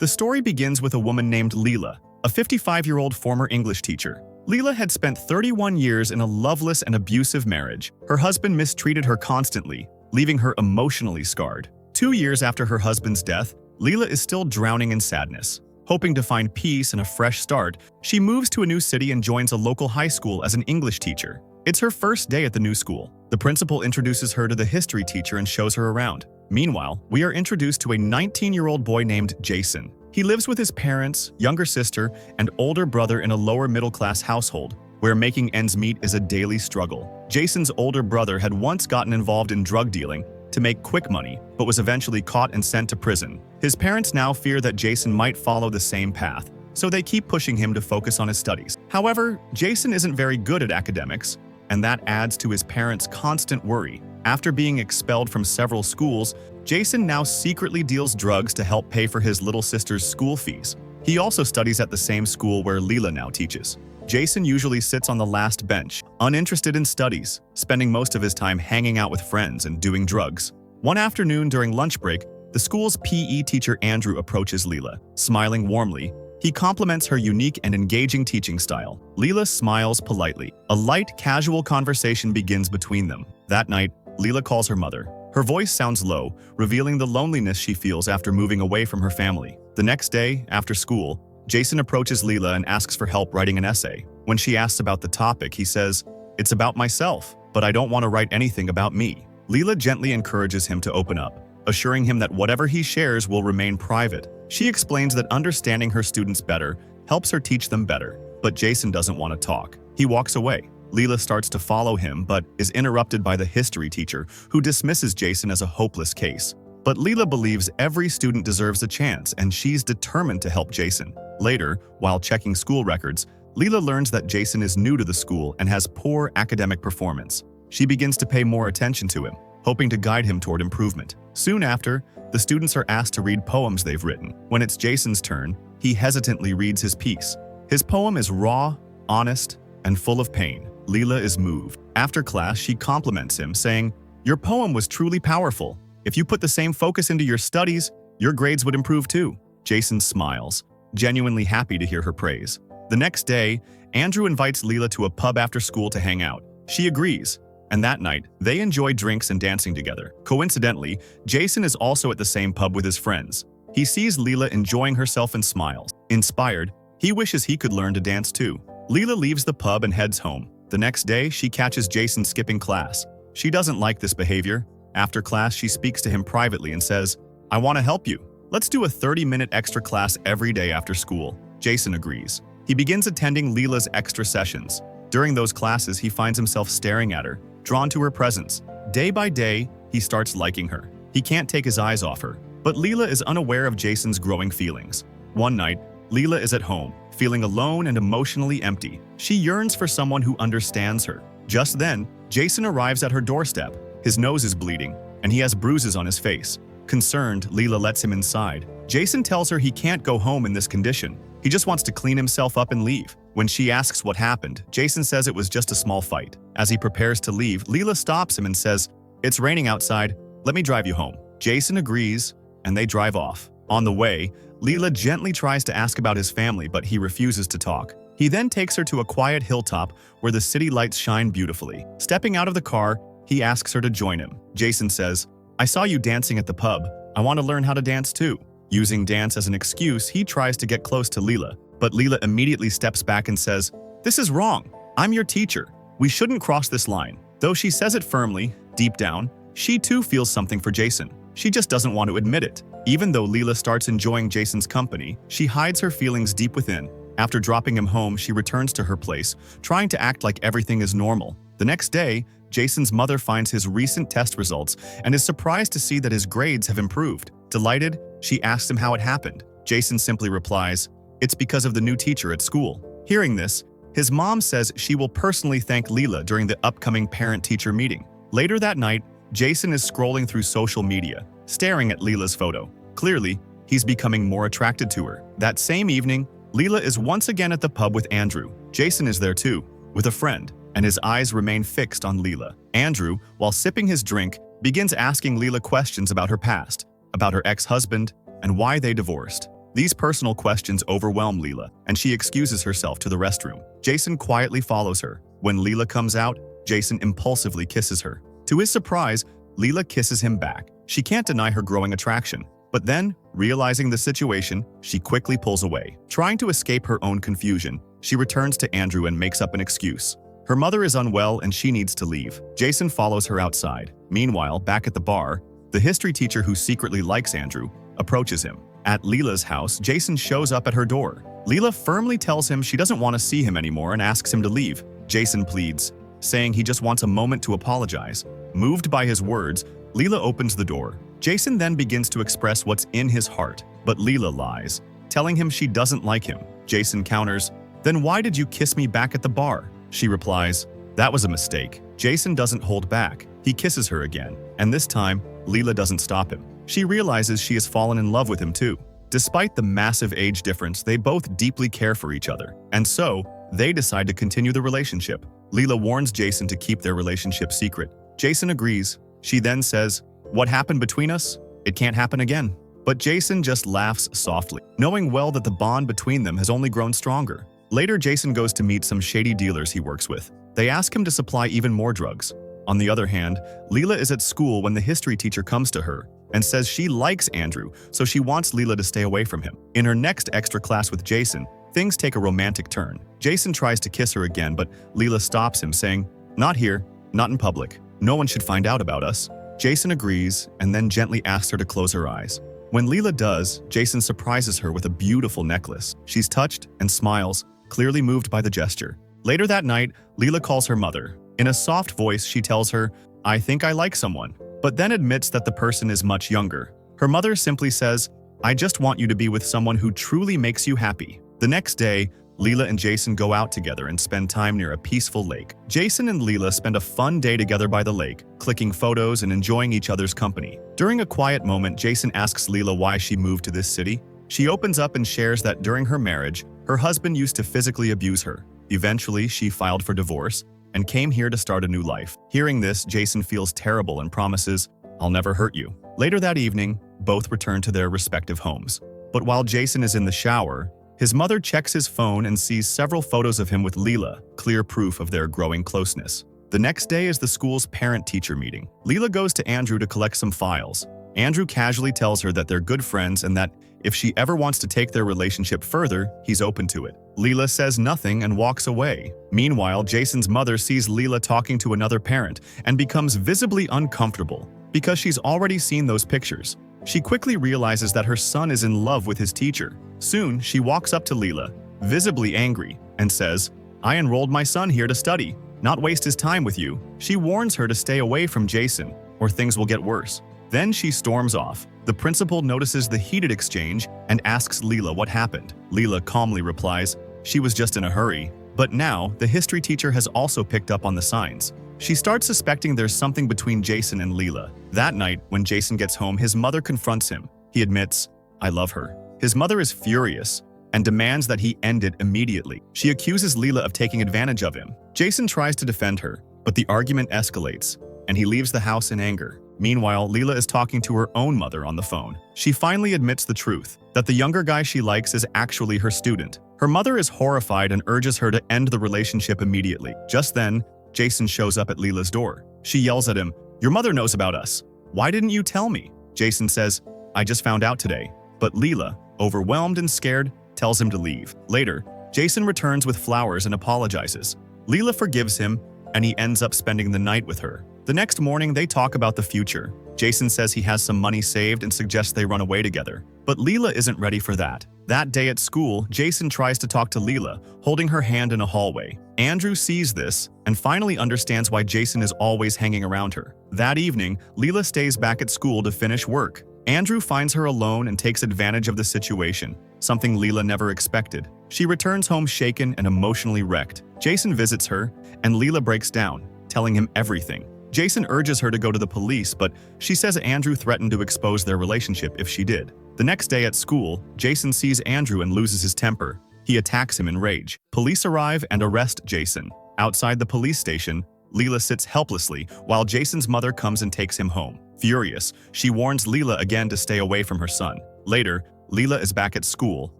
The story begins with a woman named Leela, a 55-year-old former English teacher. Leela had spent 31 years in a loveless and abusive marriage. Her husband mistreated her constantly, leaving her emotionally scarred. 2 years after her husband's death, Leela is still drowning in sadness. Hoping to find peace and a fresh start, she moves to a new city and joins a local high school as an English teacher. It's her first day at the new school. The principal introduces her to the history teacher and shows her around. Meanwhile, we are introduced to a 19-year-old boy named Jason. He lives with his parents, younger sister, and older brother in a lower middle-class household, where making ends meet is a daily struggle. Jason's older brother had once gotten involved in drug dealing to make quick money, but was eventually caught and sent to prison. His parents now fear that Jason might follow the same path, so they keep pushing him to focus on his studies. However, Jason isn't very good at academics, and that adds to his parents' constant worry. After being expelled from several schools, Jason now secretly deals drugs to help pay for his little sister's school fees. He also studies at the same school where Leela now teaches. Jason usually sits on the last bench, uninterested in studies, spending most of his time hanging out with friends and doing drugs. One afternoon during lunch break, the school's PE teacher Andrew approaches Leela. Smiling warmly, he compliments her unique and engaging teaching style. Leela smiles politely. A light, casual conversation begins between them. That night, Leela calls her mother. Her voice sounds low, revealing the loneliness she feels after moving away from her family. The next day, after school, Jason approaches Leela and asks for help writing an essay. When she asks about the topic, he says, "It's about myself, but I don't want to write anything about me." Leela gently encourages him to open up, assuring him that whatever he shares will remain private. She explains that understanding her students better helps her teach them better, but Jason doesn't want to talk. He walks away. Leela starts to follow him, but is interrupted by the history teacher, who dismisses Jason as a hopeless case. But Leela believes every student deserves a chance, and she's determined to help Jason. Later, while checking school records, Leela learns that Jason is new to the school and has poor academic performance. She begins to pay more attention to him, hoping to guide him toward improvement. Soon after, the students are asked to read poems they've written. When it's Jason's turn, he hesitantly reads his piece. His poem is raw, honest, and full of pain. Leela is moved. After class, she compliments him, saying, "Your poem was truly powerful. If you put the same focus into your studies, your grades would improve too." Jason smiles, genuinely happy to hear her praise. The next day, Andrew invites Leela to a pub after school to hang out. She agrees, and that night, they enjoy drinks and dancing together. Coincidentally, Jason is also at the same pub with his friends. He sees Leela enjoying herself and smiles. Inspired, he wishes he could learn to dance too. Leela leaves the pub and heads home. The next day, she catches Jason skipping class. She doesn't like this behavior. After class, she speaks to him privately and says, "I want to help you. Let's do a 30-minute extra class every day after school." Jason agrees. He begins attending Leela's extra sessions. During those classes, he finds himself staring at her, drawn to her presence. Day by day, he starts liking her. He can't take his eyes off her. But Leela is unaware of Jason's growing feelings. One night, Leela is at home, feeling alone and emotionally empty. She yearns for someone who understands her. Just then, Jason arrives at her doorstep. His nose is bleeding, and he has bruises on his face. Concerned, Leela lets him inside. Jason tells her he can't go home in this condition. He just wants to clean himself up and leave. When she asks what happened, Jason says it was just a small fight. As he prepares to leave, Leela stops him and says, "It's raining outside. Let me drive you home." Jason agrees, and they drive off. On the way, Leela gently tries to ask about his family, but he refuses to talk. He then takes her to a quiet hilltop where the city lights shine beautifully. Stepping out of the car, he asks her to join him. Jason says, "I saw you dancing at the pub. I want to learn how to dance too." Using dance as an excuse, he tries to get close to Leela, but Leela immediately steps back and says, "This is wrong. I'm your teacher. We shouldn't cross this line." Though she says it firmly, deep down, she too feels something for Jason. She just doesn't want to admit it. Even though Leela starts enjoying Jason's company, she hides her feelings deep within. After dropping him home, she returns to her place, trying to act like everything is normal. The next day, Jason's mother finds his recent test results and is surprised to see that his grades have improved. Delighted, she asks him how it happened. Jason simply replies, "It's because of the new teacher at school." Hearing this, his mom says she will personally thank Leela during the upcoming parent-teacher meeting. Later that night, Jason is scrolling through social media, staring at Leela's photo. Clearly, he's becoming more attracted to her. That same evening, Leela is once again at the pub with Andrew. Jason is there too, with a friend, and his eyes remain fixed on Leela. Andrew, while sipping his drink, begins asking Leela questions about her past, about her ex-husband, and why they divorced. These personal questions overwhelm Leela, and she excuses herself to the restroom. Jason quietly follows her. When Leela comes out, Jason impulsively kisses her. To his surprise, Leela kisses him back. She can't deny her growing attraction. But then, realizing the situation, she quickly pulls away. Trying to escape her own confusion, she returns to Andrew and makes up an excuse. Her mother is unwell and she needs to leave. Jason follows her outside. Meanwhile, back at the bar, the history teacher who secretly likes Andrew approaches him. At Leela's house, Jason shows up at her door. Leela firmly tells him she doesn't want to see him anymore and asks him to leave. Jason pleads, saying he just wants a moment to apologize. Moved by his words, Leela opens the door. Jason then begins to express what's in his heart, but Leela lies, telling him she doesn't like him. Jason counters, "Then why did you kiss me back at the bar?" She replies, "That was a mistake." Jason doesn't hold back. He kisses her again, and this time, Leela doesn't stop him. She realizes she has fallen in love with him too. Despite the massive age difference, they both deeply care for each other, and so, they decide to continue the relationship. Leela warns Jason to keep their relationship secret. Jason agrees. She then says, "What happened between us? It can't happen again." But Jason just laughs softly, knowing well that the bond between them has only grown stronger. Later, Jason goes to meet some shady dealers he works with. They ask him to supply even more drugs. On the other hand, Leela is at school when the history teacher comes to her and says she likes Andrew, so she wants Leela to stay away from him. In her next extra class with Jason, things take a romantic turn. Jason tries to kiss her again, but Leela stops him, saying, "Not here, not in public. No one should find out about us." Jason agrees and then gently asks her to close her eyes. When Leela does, Jason surprises her with a beautiful necklace. She's touched and smiles, clearly moved by the gesture. Later that night, Leela calls her mother. In a soft voice, she tells her, "I think I like someone," but then admits that the person is much younger. Her mother simply says, "I just want you to be with someone who truly makes you happy." The next day, Leela and Jason go out together and spend time near a peaceful lake. Jason and Leela spend a fun day together by the lake, clicking photos and enjoying each other's company. During a quiet moment, Jason asks Leela why she moved to this city. She opens up and shares that during her marriage, her husband used to physically abuse her. Eventually, she filed for divorce and came here to start a new life. Hearing this, Jason feels terrible and promises, "I'll never hurt you." Later that evening, both return to their respective homes. But while Jason is in the shower, his mother checks his phone and sees several photos of him with Leela, clear proof of their growing closeness. The next day is the school's parent-teacher meeting. Leela goes to Andrew to collect some files. Andrew casually tells her that they're good friends and that if she ever wants to take their relationship further, he's open to it. Leela says nothing and walks away. Meanwhile, Jason's mother sees Leela talking to another parent and becomes visibly uncomfortable because she's already seen those pictures. She quickly realizes that her son is in love with his teacher. Soon, she walks up to Leela, visibly angry, and says, "I enrolled my son here to study, not waste his time with you." She warns her to stay away from Jason, or things will get worse. Then she storms off. The principal notices the heated exchange and asks Leela what happened. Leela calmly replies, "She was just in a hurry." But now, the history teacher has also picked up on the signs. She starts suspecting there's something between Jason and Leela. That night, when Jason gets home, his mother confronts him. He admits, "I love her." His mother is furious and demands that he end it immediately. She accuses Leela of taking advantage of him. Jason tries to defend her, but the argument escalates, and he leaves the house in anger. Meanwhile, Leela is talking to her own mother on the phone. She finally admits the truth, that the younger guy she likes is actually her student. Her mother is horrified and urges her to end the relationship immediately. Just then, Jason shows up at Leela's door. She yells at him, "Your mother knows about us. Why didn't you tell me?" Jason says, "I just found out today." But Leela, overwhelmed and scared, tells him to leave. Later, Jason returns with flowers and apologizes. Leela forgives him, and he ends up spending the night with her. The next morning, they talk about the future. Jason says he has some money saved and suggests they run away together. But Leela isn't ready for that. That day at school, Jason tries to talk to Leela, holding her hand in a hallway. Andrew sees this and finally understands why Jason is always hanging around her. That evening, Leela stays back at school to finish work. Andrew finds her alone and takes advantage of the situation, something Leela never expected. She returns home shaken and emotionally wrecked. Jason visits her, and Leela breaks down, telling him everything. Jason urges her to go to the police, but she says Andrew threatened to expose their relationship if she did. The next day at school, Jason sees Andrew and loses his temper. He attacks him in rage. Police arrive and arrest Jason. Outside the police station, Leela sits helplessly while Jason's mother comes and takes him home. Furious, she warns Leela again to stay away from her son. Later, Leela is back at school,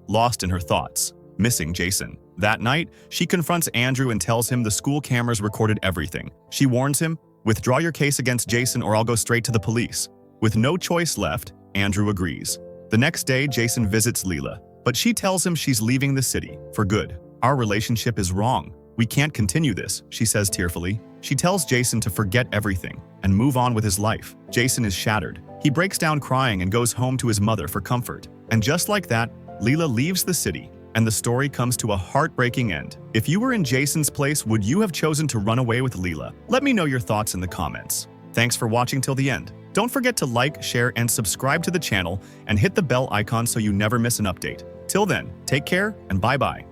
lost in her thoughts, missing Jason. That night, she confronts Andrew and tells him the school cameras recorded everything. She warns him, "Withdraw your case against Jason or I'll go straight to the police." With no choice left, Andrew agrees. The next day, Jason visits Leela, but she tells him she's leaving the city for good. "Our relationship is wrong. We can't continue this," she says tearfully. She tells Jason to forget everything and move on with his life. Jason is shattered. He breaks down crying and goes home to his mother for comfort. And just like that, Leela leaves the city, and the story comes to a heartbreaking end. If you were in Jason's place, would you have chosen to run away with Leela? Let me know your thoughts in the comments. Thanks for watching till the end. Don't forget to like, share, and subscribe to the channel, and hit the bell icon so you never miss an update. Till then, take care and bye-bye.